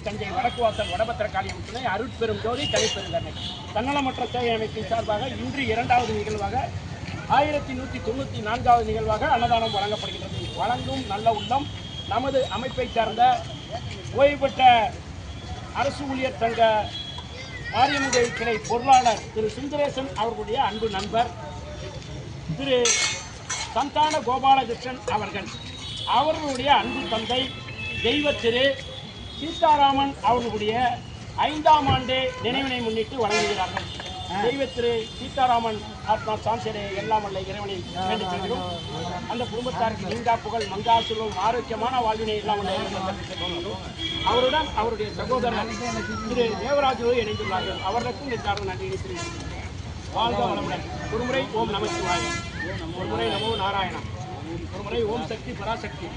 தஞ்சை வடக்கு வாசல் வடபத்திரகாளியம் துணை அருட்பெரும் ஜோதி தனிப்பெருந்தன்மை தன்னலமற்ற சேவை அமைப்பின் சார்பாக இன்று 2வது நிகழ்வாக 1194வது நிகழ்வாக அன்னதானம் வழங்கப்படுகின்றது. வழங்கும் நல்ல உள்ளம் நமது அமைப்பை சார்ந்த ஓய்வு பெற்ற அரசு ஊழியர் சங்க மாரியம்மன் தேவி கிளை பொருளாளர் திரு சுந்தரேசன் அவர்களுடைய அன்பு நண்பர் திரு சந்தான கோபாலகிருஷ்ணன் அவர்களுடைய அன்பு தந்தை தெய்வ திரு சீதாராமன் அவர்களுடைய 5ஆம் ஆண்டு நினைவினை முன்னிட்டு வழங்குகிறார்கள். தெய்வ திரு சீதாராமன் ஆத்மா சாந்தியடைய எல்லாம் வல்ல இறைவனை வேண்டிக் கொள்கிறோம். அந்த குடும்பத்தாருக்கு நீங்கா புகழ் மங்கா செல்வம் ஆரோக்கியமான வாழ்வினை எல்லாம் வல்ல அவருடன் அவருடைய சகோதரர் திரு தேவராஜோடு இணைந்துள்ளார்கள். அவர்களுக்கும் இந்த நன்றி தெரிவிக்கிறேன். வாழ்க வளமுடன். ஒருமுறை ஓம் நமச்சிவாய, ஒருமுறை நமோ நாராயணா, ஒருமுறை ஓம் சக்தி பராசக்தி.